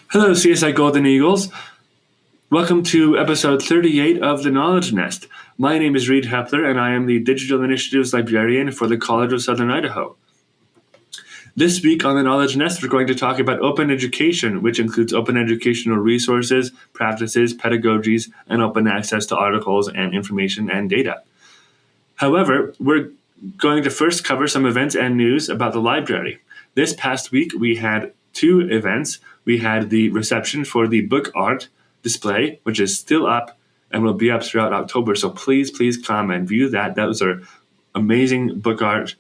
Hello, CSI Golden Eagles. Welcome to episode 38 of The Knowledge Nest. My name is Reed Hepler, and I am the Digital Initiatives Librarian for the College of Southern Idaho. This week on The Knowledge Nest, we're going to talk about open education, which includes open educational resources, practices, pedagogies, and open access to articles and information and data. However, we're going to first cover some events and news about the library. This past week, we had two events. We had the reception for the book art display, which is still up and will be up throughout October. So please come and view that. Those are amazing book art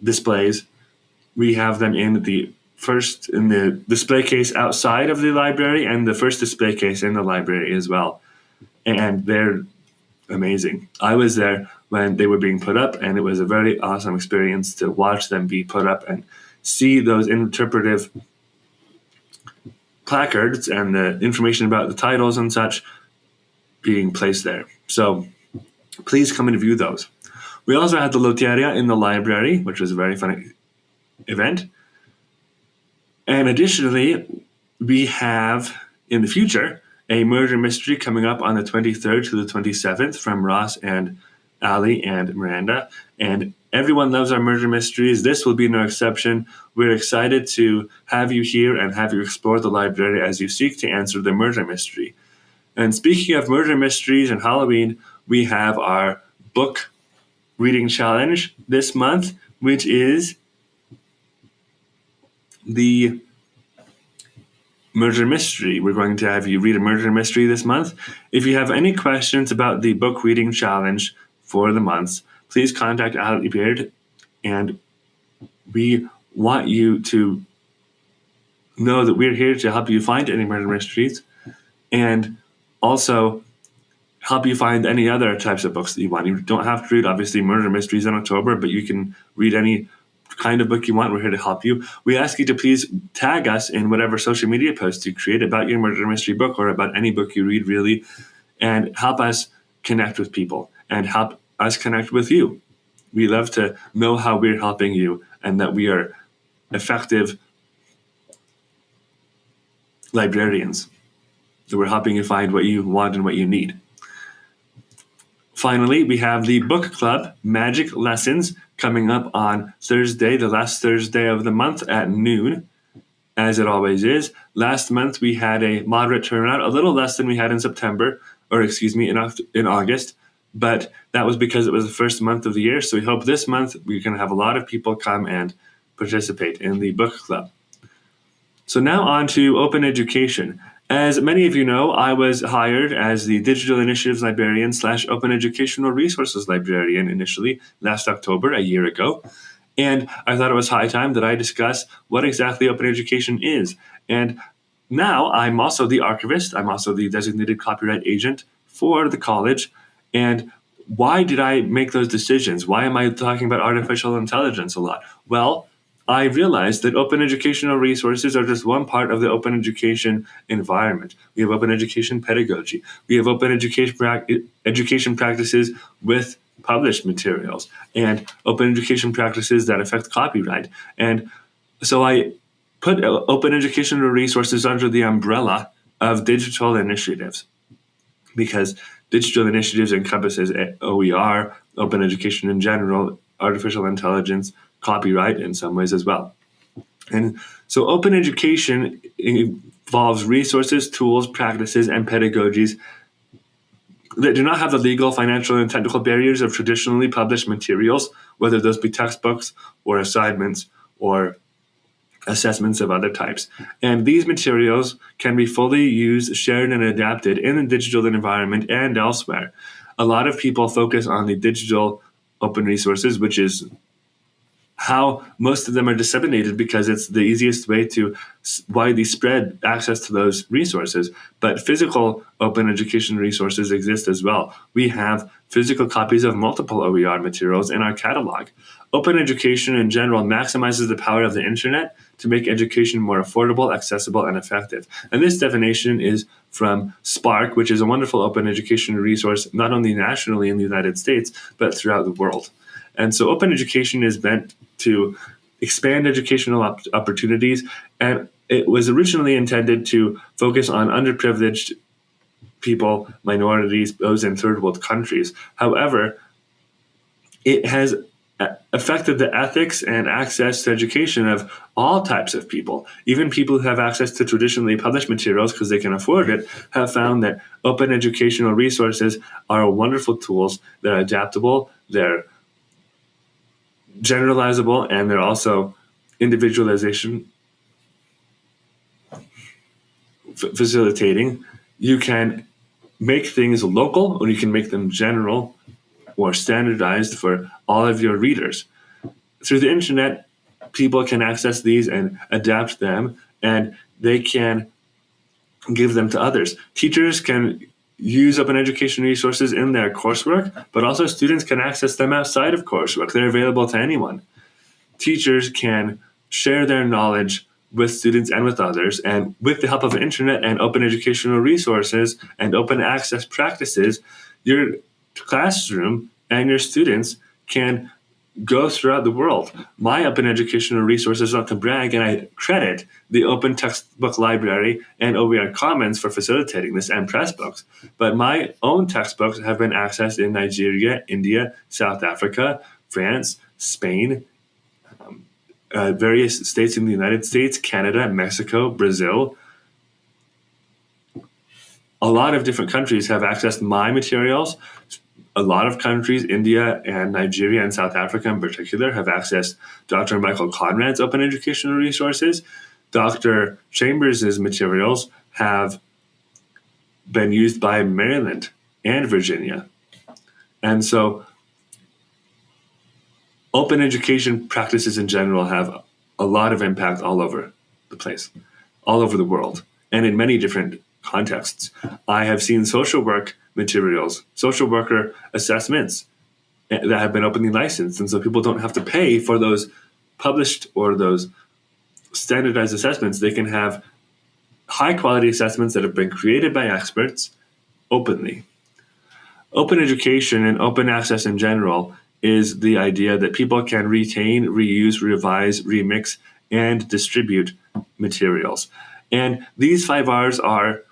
displays. We have them in the display case outside of the library and the first display case in the library as well. And they're amazing. I was there when they were being put up, and it was a very awesome experience to watch them be put up and see those interpretive placards and the information about the titles and such being placed there. So please come and view those. We also had the Loteria in the library, which was a very fun event. And additionally, we have in the future a murder mystery coming up on the 23rd to the 27th from Ross and Ali and Miranda. And everyone loves our murder mysteries. This will be no exception. We're excited to have you here and have you explore the library as you seek to answer the murder mystery. And speaking of murder mysteries and Halloween, we have our book reading challenge this month, which is the murder mystery. We're going to have you read a murder mystery this month. If you have any questions about the book reading challenge for the month, please contact Ali Beard, and we want you to know that we're here to help you find any murder mysteries and also help you find any other types of books that you want. You don't have to read, obviously, murder mysteries in October, but you can read any kind of book you want. We're here to help you. We ask you to please tag us in whatever social media posts you create about your murder mystery book or about any book you read, really, and help us connect with people and help us connect with you. We love to know how we're helping you and that we are effective librarians, that we're helping you find what you want and what you need. Finally, we have the book club Magic Lessons coming up on Thursday, the last Thursday of the month at noon, as it always is. Last month, we had a moderate turnout, a little less than we had in in August, but that was because it was the first month of the year. So we hope this month we can have a lot of people come and participate in the book club. So now on to open education. As many of you know, I was hired as the Digital Initiatives Librarian / Open Educational Resources Librarian initially last October, a year ago. And I thought it was high time that I discuss what exactly open education is. And now I'm also the archivist. I'm also the designated copyright agent for the college. And why did I make those decisions? Why am I talking about artificial intelligence a lot? Well, I realized that open educational resources are just one part of the open education environment. We have open education pedagogy. We have open education practices with published materials and open education practices that affect copyright. And so I put open educational resources under the umbrella of digital initiatives, because digital initiatives encompasses OER, open education in general, artificial intelligence, copyright in some ways as well. And so open education involves resources, tools, practices, and pedagogies that do not have the legal, financial, and technical barriers of traditionally published materials, whether those be textbooks or assignments or assessments of other types. And these materials can be fully used, shared, and adapted in the digital environment and elsewhere. A lot of people focus on the digital open resources, which is how most of them are disseminated because it's the easiest way to widely spread access to those resources. But physical open education resources exist as well. We have physical copies of multiple OER materials in our catalog. Open education in general maximizes the power of the internet to make education more affordable, accessible, and effective. And this definition is from Spark, which is a wonderful open education resource, not only nationally in the United States, but throughout the world. And so open education is meant to expand educational opportunities, and it was originally intended to focus on underprivileged people, minorities, those in third world countries. However, it has affected the ethics and access to education of all types of people. Even people who have access to traditionally published materials because they can afford it have found that open educational resources are wonderful tools. They're adaptable, they're generalizable, and they're also individualization facilitating. You can make things local, or you can make them general or standardized for all of your readers. Through the internet, people can access these and adapt them, and they can give them to others. Teachers can use open education resources in their coursework, but also students can access them outside of coursework. They're available to anyone. Teachers can share their knowledge with students and with others, and with the help of the internet and open educational resources and open access practices, your classroom and your students can go throughout the world. My open educational resources, not to brag, and I credit the Open Textbook Library and OER Commons for facilitating this, and Pressbooks. But my own textbooks have been accessed in Nigeria, India, South Africa, France, Spain, various states in the United States, Canada, Mexico, Brazil. A lot of different countries have accessed my materials. A lot of countries, India and Nigeria and South Africa in particular, have accessed Dr. Michael Conrad's open educational resources. Dr. Chambers' materials have been used by Maryland and Virginia. And so open education practices in general have a lot of impact all over the place, all over the world, and in many different contexts. I have seen social work materials, social worker assessments that have been openly licensed, and so people don't have to pay for those published or those standardized assessments. They can have high quality assessments that have been created by experts openly. Open education and open access in general is the idea that people can retain, reuse, revise, remix, and distribute materials. And these 5 R's are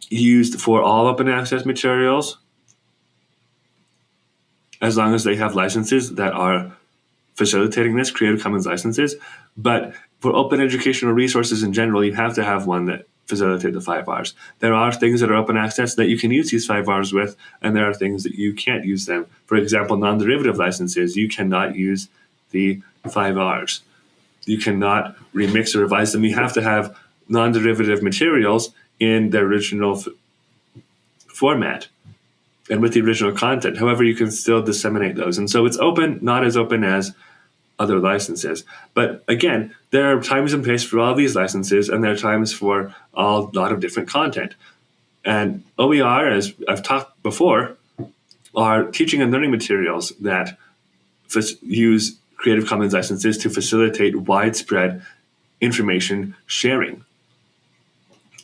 used for all open access materials, as long as they have licenses that are facilitating this, Creative Commons licenses. But for open educational resources in general, you have to have one that facilitate the 5 R's. There are things that are open access that you can use these 5 R's with, and there are things that you can't use them. For example, non-derivative licenses, you cannot use the 5 R's. You cannot remix or revise them. You have to have non-derivative materials in their original format and with the original content. However, you can still disseminate those. And so it's open, not as open as other licenses. But again, there are times and place for all these licenses, and there are times for a lot of different content. And OER, as I've talked before, are teaching and learning materials that use Creative Commons licenses to facilitate widespread information sharing.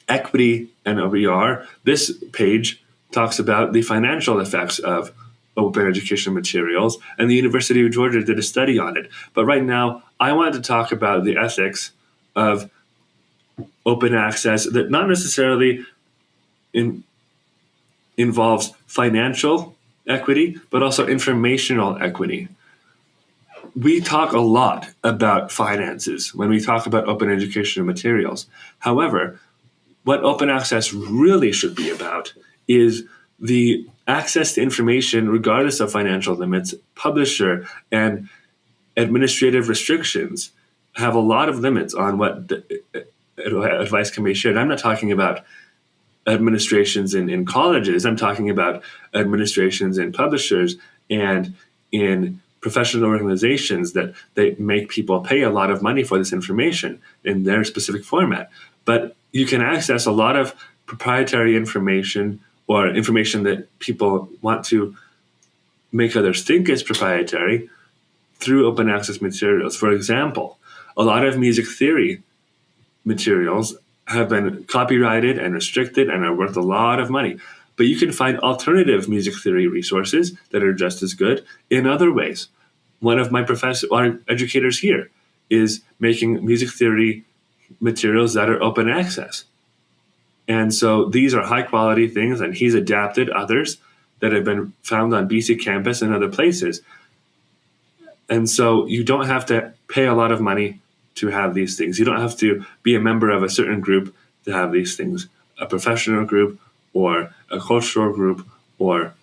Equity and OER, this page talks about the financial effects of open education materials, and the University of Georgia did a study on it. But right now, I wanted to talk about the ethics of open access that not necessarily involves financial equity, but also informational equity. We talk a lot about finances when we talk about open educational materials. However, what open access really should be about is the access to information regardless of financial limits. Publisher and administrative restrictions have a lot of limits on what advice can be shared. I'm not talking about administrations in colleges. I'm talking about administrations in publishers and in professional organizations that they make people pay a lot of money for this information in their specific format. But you can access a lot of proprietary information or information that people want to make others think is proprietary through open access materials. For example, a lot of music theory materials have been copyrighted and restricted and are worth a lot of money. But you can find alternative music theory resources that are just as good in other ways. one of my our educators here is making music theory materials that are open access. And so these are high quality things, and he's adapted others that have been found on BC campus and other places. And so you don't have to pay a lot of money to have these things. You don't have to be a member of a certain group to have these things, a professional group or a cultural group or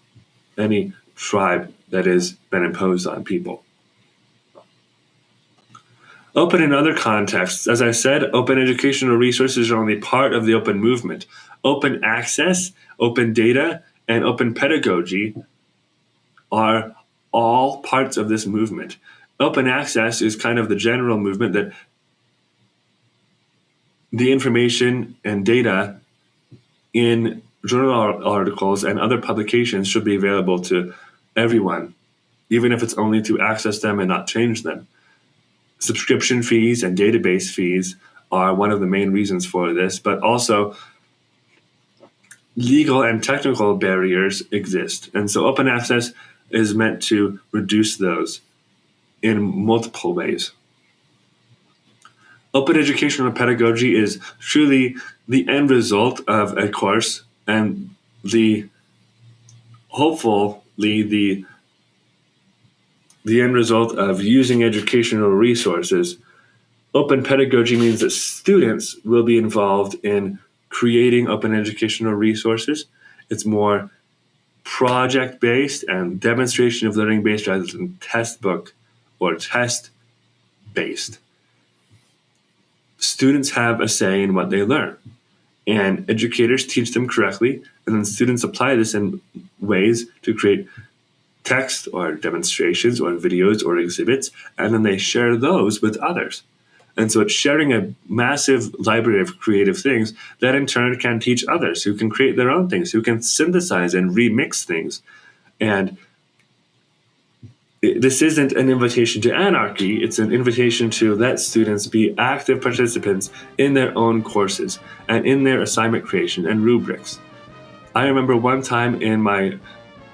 any tribe that has been imposed on people. Open in other contexts. As I said, open educational resources are only part of the open movement. Open access, open data, and open pedagogy are all parts of this movement. Open access is kind of the general movement that the information and data in journal articles and other publications should be available to everyone, even if it's only to access them and not change them. Subscription fees and database fees are one of the main reasons for this, but also legal and technical barriers exist. And so open access is meant to reduce those in multiple ways. Open educational pedagogy is truly the end result of a course, and hopefully the end result of using educational resources. Open pedagogy means that students will be involved in creating open educational resources. It's more project-based and demonstration of learning based rather than textbook or test-based. Students have a say in what they learn, and educators teach them correctly, and then students apply this in ways to create text or demonstrations or videos or exhibits, and then they share those with others. And so it's sharing a massive library of creative things that in turn can teach others who can create their own things, who can synthesize and remix things. And this isn't an invitation to anarchy, it's an invitation to let students be active participants in their own courses and in their assignment creation and rubrics. I remember one time in my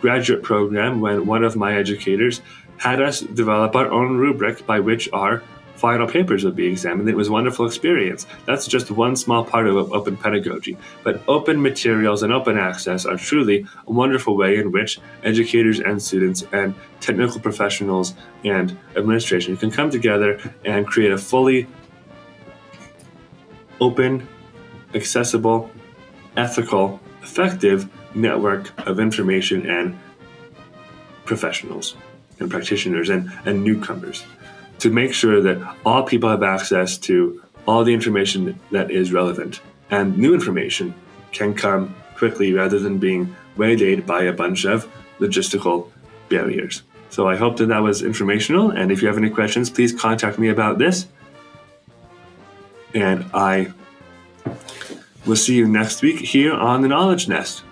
graduate program when one of my educators had us develop our own rubric by which our final papers would be examined. It was a wonderful experience. That's just one small part of open pedagogy. But open materials and open access are truly a wonderful way in which educators and students and technical professionals and administration can come together and create a fully open, accessible, ethical, effective network of information and professionals and practitioners and newcomers, to make sure that all people have access to all the information that is relevant, and new information can come quickly rather than being waylaid by a bunch of logistical barriers. So I hope that was informational, and if you have any questions, please contact me about this. And I will see you next week here on the Knowledge Nest.